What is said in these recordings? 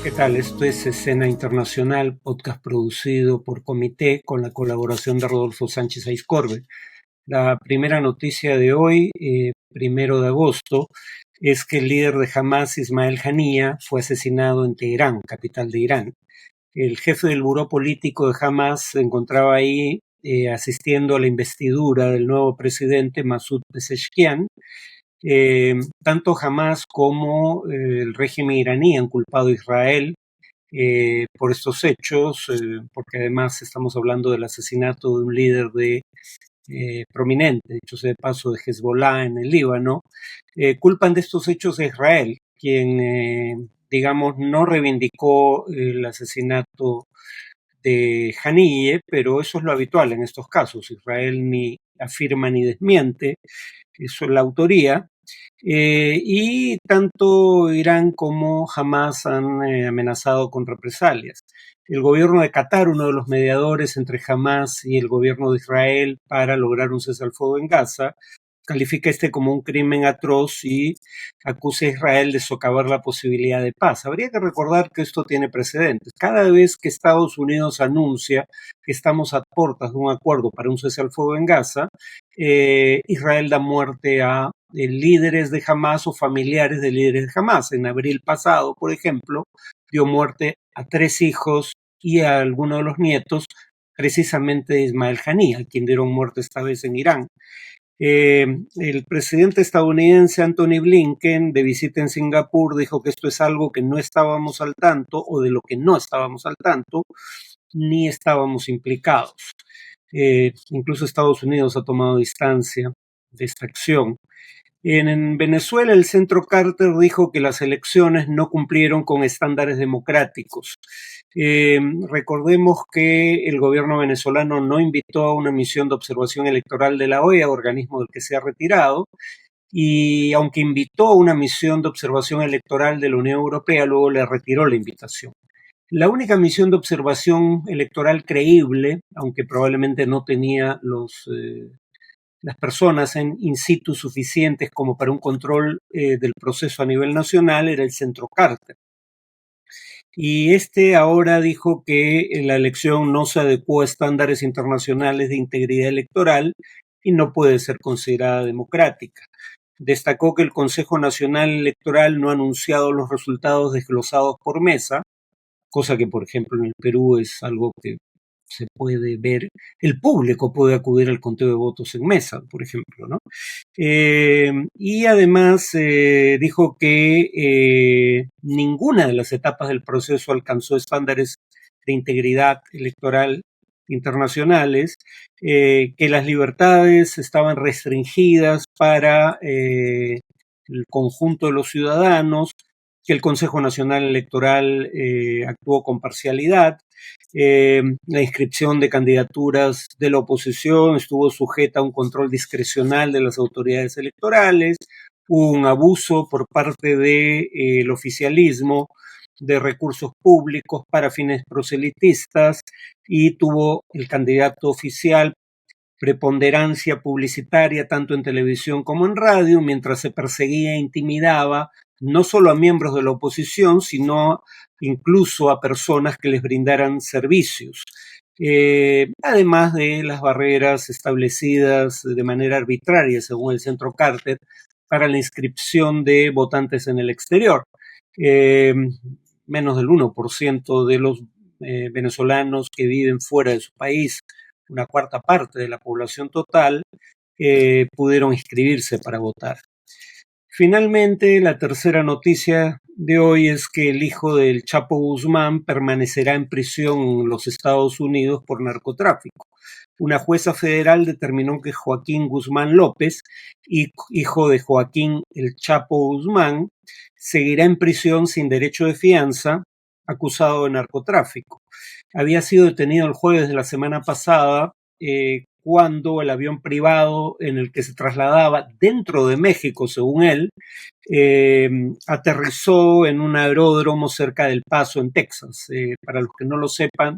¿Qué tal? Esto es Escena Internacional, podcast producido por Comité con la colaboración de Rodolfo Sánchez Aizcorbe. La primera noticia de hoy, 1 de agosto, es que el líder de Hamas, Ismael Haniyeh, fue asesinado en Teherán, capital de Irán. El jefe del buró político de Hamas se encontraba ahí asistiendo a la investidura del nuevo presidente Masoud Pezeshkian. Tanto Hamas como el régimen iraní han culpado a Israel por estos hechos, porque además estamos hablando del asesinato de un líder prominente, dicho sea de paso, de Hezbollah en el Líbano. Culpan de estos hechos a Israel, quien, digamos, no reivindicó el asesinato de Haniyeh, pero eso es lo habitual en estos casos. Israel ni afirma ni desmiente eso es la autoría. Y tanto Irán como Hamas han amenazado con represalias. El gobierno de Qatar, uno de los mediadores entre Hamas y el gobierno de Israel para lograr un cese al fuego en Gaza, califica este como un crimen atroz y acusa a Israel de socavar la posibilidad de paz. Habría que recordar que esto tiene precedentes. Cada vez que Estados Unidos anuncia que estamos a puertas de un acuerdo para un cese al fuego en Gaza, Israel da muerte a líderes de Hamas o familiares de líderes de Hamas. En abril pasado, por ejemplo, dio muerte a 3 hijos y a algunos de los nietos, precisamente de Ismael Haniyeh, a quien dieron muerte esta vez en Irán. El presidente estadounidense Anthony Blinken, de visita en Singapur, dijo que esto es algo que no estábamos al tanto, o de lo que no estábamos al tanto, ni estábamos implicados. Incluso Estados Unidos ha tomado distancia de esta acción. En Venezuela, el Centro Carter dijo que las elecciones no cumplieron con estándares democráticos. Recordemos que el gobierno venezolano no invitó a una misión de observación electoral de la OEA, organismo del que se ha retirado, y aunque invitó a una misión de observación electoral de la Unión Europea, luego le retiró la invitación. La única misión de observación electoral creíble, aunque probablemente no tenía las personas en in situ suficientes como para un control del proceso a nivel nacional, era el Centro Carter. Y ahora dijo que la elección no se adecuó a estándares internacionales de integridad electoral y no puede ser considerada democrática. Destacó que el Consejo Nacional Electoral no ha anunciado los resultados desglosados por mesa, cosa que, por ejemplo, en el Perú es algo que se puede ver. El público puede acudir al conteo de votos en mesa, por ejemplo, ¿no? Y además dijo que ninguna de las etapas del proceso alcanzó estándares de integridad electoral internacionales, que las libertades estaban restringidas para el conjunto de los ciudadanos, que el Consejo Nacional Electoral actuó con parcialidad. La inscripción de candidaturas de la oposición estuvo sujeta a un control discrecional de las autoridades electorales. Hubo un abuso por parte del oficialismo de recursos públicos para fines proselitistas y tuvo el candidato oficial preponderancia publicitaria tanto en televisión como en radio, mientras se perseguía e intimidaba no solo a miembros de la oposición, sino incluso a personas que les brindaran servicios. Además de las barreras establecidas de manera arbitraria, según el Centro Carter, para la inscripción de votantes en el exterior. Menos del 1% de los venezolanos que viven fuera de su país, una cuarta parte de la población total, pudieron inscribirse para votar. Finalmente, la tercera noticia de hoy es que el hijo del Chapo Guzmán permanecerá en prisión en los Estados Unidos por narcotráfico. Una jueza federal determinó que Joaquín Guzmán López, hijo de Joaquín el Chapo Guzmán, seguirá en prisión sin derecho de fianza, acusado de narcotráfico. Había sido detenido el jueves de la semana pasada cuando el avión privado en el que se trasladaba dentro de México, según él, aterrizó en un aeródromo cerca del Paso, en Texas. Para los que no lo sepan,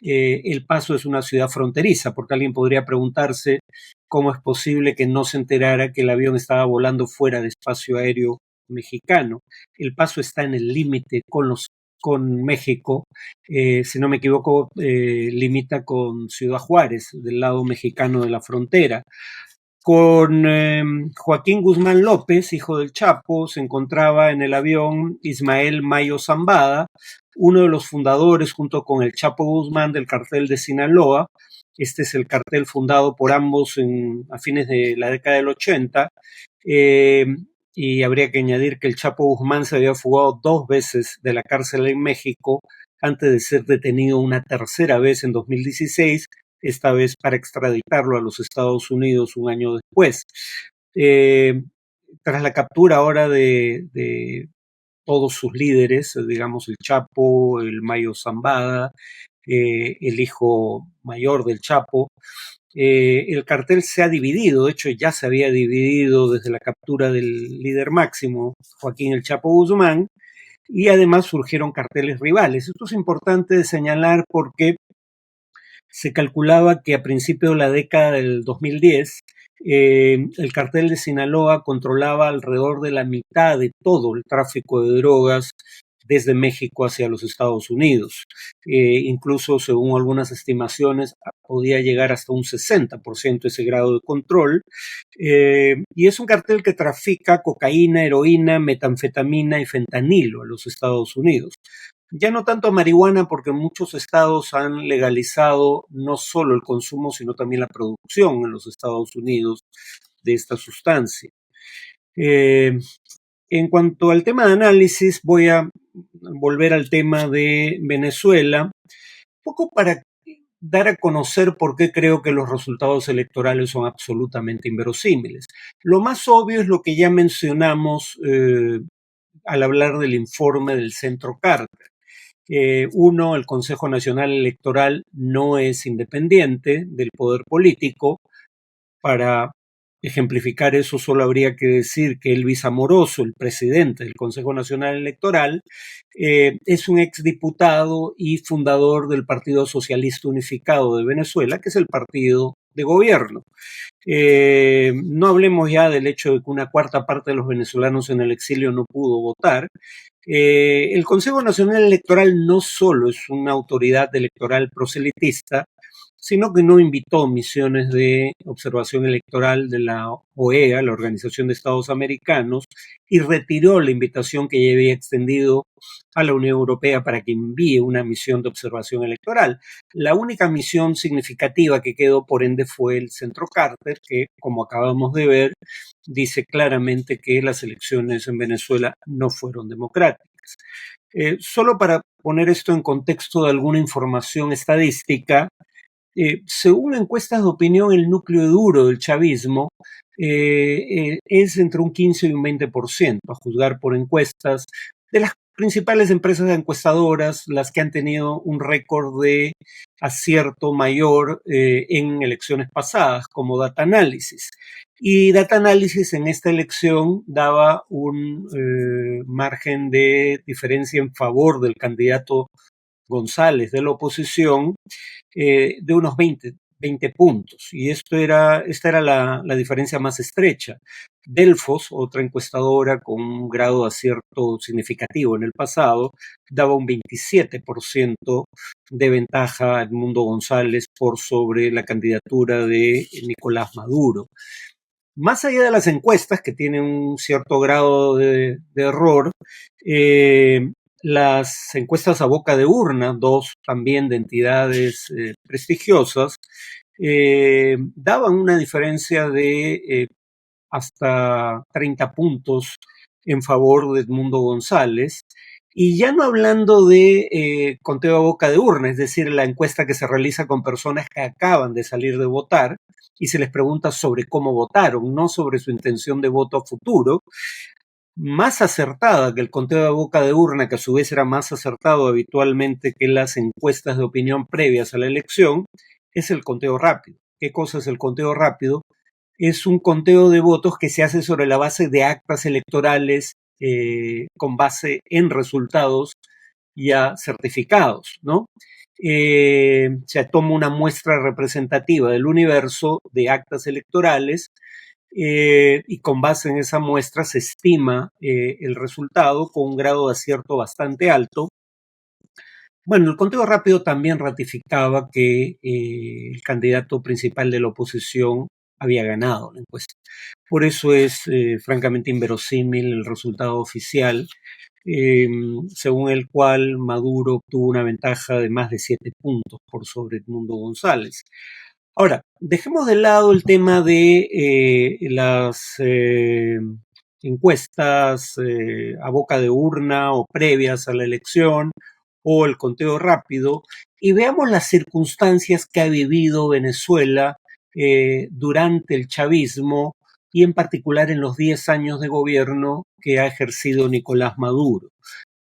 El Paso es una ciudad fronteriza, porque alguien podría preguntarse cómo es posible que no se enterara que el avión estaba volando fuera de espacio aéreo mexicano. El Paso está en el límite con los con México, si no me equivoco, limita con Ciudad Juárez, del lado mexicano de la frontera. Con Joaquín Guzmán López, hijo del Chapo, se encontraba en el avión Ismael Mayo Zambada, uno de los fundadores, junto con el Chapo Guzmán, del cartel de Sinaloa. Este es el cartel fundado por ambos a fines de la década del 80. Eh, y habría que añadir que el Chapo Guzmán se había fugado 2 veces de la cárcel en México antes de ser detenido una tercera vez en 2016, esta vez para extraditarlo a los Estados Unidos un año después. Tras la captura ahora de todos sus líderes, digamos el Chapo, el Mayo Zambada, el hijo mayor del Chapo, el cartel se ha dividido, de hecho ya se había dividido desde la captura del líder máximo, Joaquín el Chapo Guzmán, y además surgieron carteles rivales. Esto es importante de señalar porque se calculaba que a principios de la década del 2010, el cartel de Sinaloa controlaba alrededor de la mitad de todo el tráfico de drogas desde México hacia los Estados Unidos. Incluso, según algunas estimaciones, podía llegar hasta un 60% ese grado de control. Y es un cartel que trafica cocaína, heroína, metanfetamina y fentanilo a los Estados Unidos. Ya no tanto marihuana, porque muchos estados han legalizado no solo el consumo, sino también la producción en los Estados Unidos de esta sustancia. En cuanto al tema de análisis, voy a volver al tema de Venezuela, un poco para dar a conocer por qué creo que los resultados electorales son absolutamente inverosímiles. Lo más obvio es lo que ya mencionamos al hablar del informe del Centro Carter. Uno, el Consejo Nacional Electoral no es independiente del poder político. Para ejemplificar eso, solo habría que decir que Elvis Amoroso, el presidente del Consejo Nacional Electoral, es un exdiputado y fundador del Partido Socialista Unificado de Venezuela, que es el partido de gobierno. No hablemos ya del hecho de que una cuarta parte de los venezolanos en el exilio no pudo votar. El Consejo Nacional Electoral no solo es una autoridad electoral proselitista, sino que no invitó misiones de observación electoral de la OEA, la Organización de Estados Americanos, y retiró la invitación que ya había extendido a la Unión Europea para que envíe una misión de observación electoral. La única misión significativa que quedó, por ende, fue el Centro Carter, que, como acabamos de ver, dice claramente que las elecciones en Venezuela no fueron democráticas. Solo para poner esto en contexto de alguna información estadística, según encuestas de opinión, el núcleo duro del chavismo es entre un 15 y un 20%, a juzgar por encuestas de las principales empresas encuestadoras, las que han tenido un récord de acierto mayor en elecciones pasadas, como Data Analysis. Y Data Analysis en esta elección daba un margen de diferencia en favor del candidato González de la oposición, de unos 20 puntos. Y esta era la diferencia más estrecha. Delfos, otra encuestadora con un grado de acierto significativo en el pasado, daba un 27% de ventaja a Edmundo González por sobre la candidatura de Nicolás Maduro. Más allá de las encuestas, que tienen un cierto grado de error, las encuestas a boca de urna, dos también de entidades prestigiosas, daban una diferencia de hasta 30 puntos en favor de Edmundo González. Y ya no hablando de conteo a boca de urna, es decir, la encuesta que se realiza con personas que acaban de salir de votar y se les pregunta sobre cómo votaron, no sobre su intención de voto a futuro, más acertada que el conteo de boca de urna, que a su vez era más acertado habitualmente que las encuestas de opinión previas a la elección, es el conteo rápido. ¿Qué cosa es el conteo rápido? Es un conteo de votos que se hace sobre la base de actas electorales con base en resultados ya certificados, ¿no? Se toma una muestra representativa del universo de actas electorales y con base en esa muestra se estima el resultado con un grado de acierto bastante alto, Bueno, el conteo rápido también ratificaba que el candidato principal de la oposición había ganado la encuesta. Por eso es francamente inverosímil el resultado oficial, eh, según el cual Maduro obtuvo una ventaja de más de 7 puntos por sobre Edmundo González. Ahora, dejemos de lado el tema de las encuestas a boca de urna o previas a la elección o el conteo rápido y veamos las circunstancias que ha vivido Venezuela durante el chavismo y en particular en los 10 años de gobierno que ha ejercido Nicolás Maduro.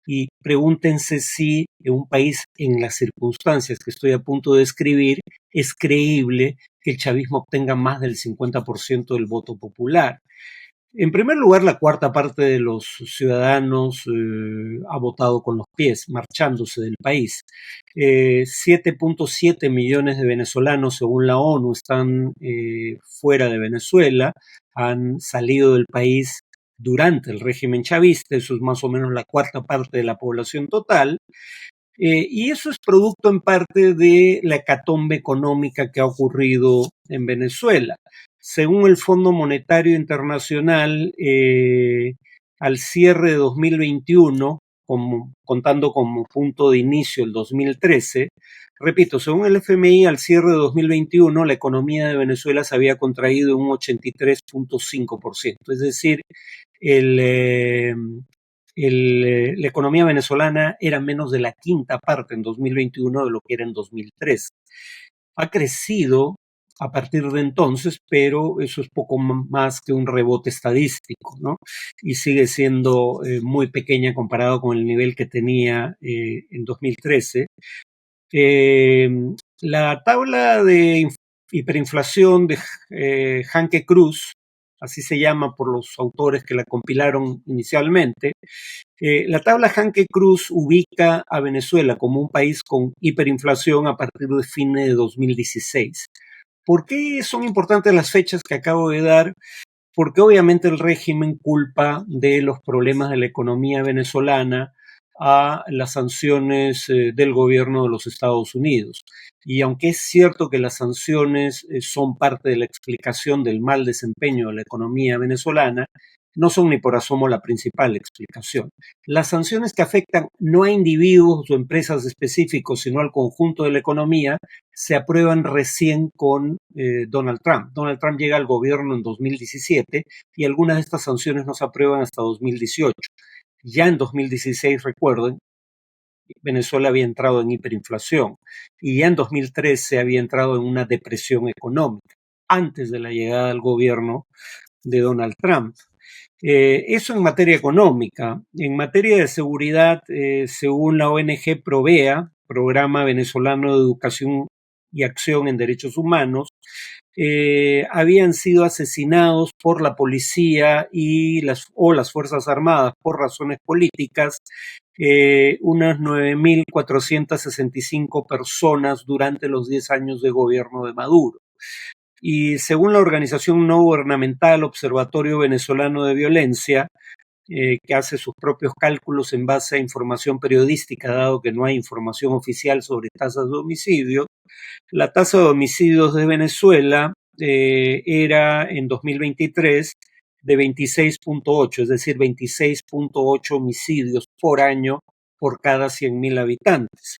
Y pregúntense si en un país en las circunstancias que estoy a punto de describir es creíble que el chavismo obtenga más del 50% del voto popular. En primer lugar, la cuarta parte de los ciudadanos ha votado con los pies, marchándose del país. 7.7 millones de venezolanos, según la ONU, están fuera de Venezuela, han salido del país durante el régimen chavista, eso es más o menos la cuarta parte de la población total, y eso es producto en parte de la hecatombe económica que ha ocurrido en Venezuela. Según el Fondo Monetario Internacional, al cierre de 2021, contando como punto de inicio el 2013, repito, según el FMI, al cierre de 2021, la economía de Venezuela se había contraído un 83.5%, es decir, la economía venezolana era menos de la quinta parte en 2021 de lo que era en 2003. Ha crecido a partir de entonces, pero eso es poco más que un rebote estadístico, ¿no? Y sigue siendo muy pequeña comparado con el nivel que tenía en 2013. Eh, la tabla de hiperinflación de Hanke Cruz, así se llama por los autores que la compilaron inicialmente, la tabla Hanke Cruz ubica a Venezuela como un país con hiperinflación a partir de fines de 2016. ¿Por qué son importantes las fechas que acabo de dar? Porque obviamente el régimen culpa de los problemas de la economía venezolana a las sanciones del gobierno de los Estados Unidos. Y aunque es cierto que las sanciones son parte de la explicación del mal desempeño de la economía venezolana, no son ni por asomo la principal explicación. Las sanciones que afectan no a individuos o empresas específicos, sino al conjunto de la economía, se aprueban recién con Donald Trump. Donald Trump llega al gobierno en 2017 y algunas de estas sanciones no se aprueban hasta 2018. Ya en 2016, recuerden, Venezuela había entrado en hiperinflación y ya en 2013 había entrado en una depresión económica, antes de la llegada al gobierno de Donald Trump. Eso en materia económica. En materia de seguridad, según la ONG Provea, Programa Venezolano de Educación y Acción en Derechos Humanos, habían sido asesinados por la policía o las Fuerzas Armadas por razones políticas unas 9.465 personas durante los 10 años de gobierno de Maduro. Y según la organización no gubernamental Observatorio Venezolano de Violencia, que hace sus propios cálculos en base a información periodística, dado que no hay información oficial sobre tasas de homicidio, la tasa de homicidios de Venezuela era en 2023 de 26.8, es decir, 26.8 homicidios por año por cada 100.000 habitantes.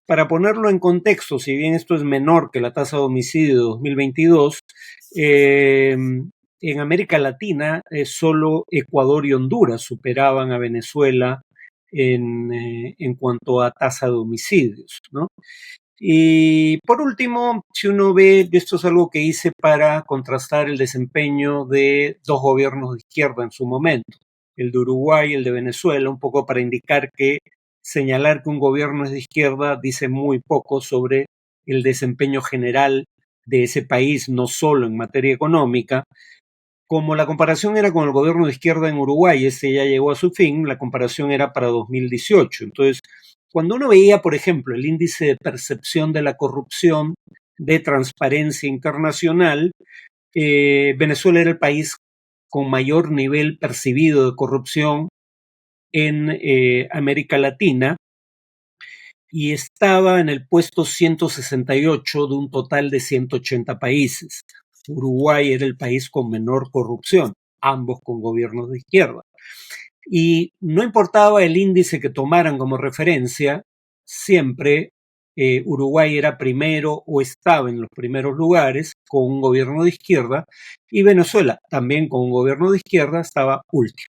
Para ponerlo en contexto, si bien esto es menor que la tasa de homicidio de 2022, en América Latina solo Ecuador y Honduras superaban a Venezuela en cuanto a tasa de homicidios, ¿no? Y por último, si uno ve, esto es algo que hice para contrastar el desempeño de dos gobiernos de izquierda en su momento, el de Uruguay y el de Venezuela, un poco para indicar que señalar que un gobierno es de izquierda dice muy poco sobre el desempeño general de ese país, no solo en materia económica. Como la comparación era con el gobierno de izquierda en Uruguay, ese ya llegó a su fin, la comparación era para 2018. Entonces, cuando uno veía, por ejemplo, el índice de percepción de la corrupción de Transparencia Internacional, Venezuela era el país con mayor nivel percibido de corrupción en América Latina. y estaba en el puesto 168 de un total de 180 países. Uruguay era el país con menor corrupción, ambos con gobiernos de izquierda. Y no importaba el índice que tomaran como referencia, siempre Uruguay era primero o estaba en los primeros lugares con un gobierno de izquierda, y Venezuela, también con un gobierno de izquierda, estaba último.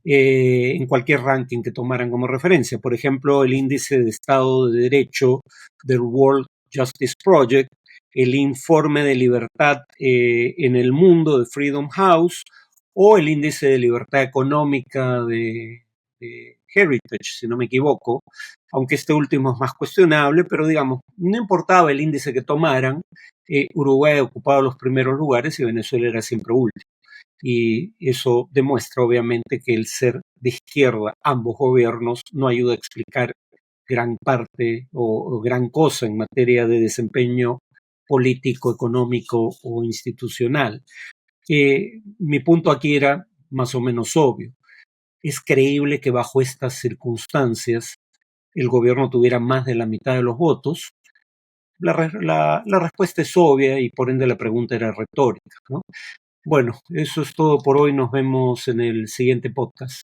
En cualquier ranking que tomaran como referencia. Por ejemplo, el índice de Estado de Derecho del World Justice Project, el informe de libertad en el mundo de Freedom House, o el índice de libertad económica de Heritage, si no me equivoco, aunque este último es más cuestionable, pero digamos, no importaba el índice que tomaran, Uruguay ocupaba los primeros lugares y Venezuela era siempre último. Y eso demuestra obviamente que el ser de izquierda ambos gobiernos no ayuda a explicar gran parte o gran cosa en materia de desempeño político, económico o institucional. Mi punto aquí era más o menos obvio. Es creíble que bajo estas circunstancias el gobierno tuviera más de la mitad de los votos. La respuesta es obvia y por ende la pregunta era retórica, ¿no? Bueno, eso es todo por hoy. Nos vemos en el siguiente podcast.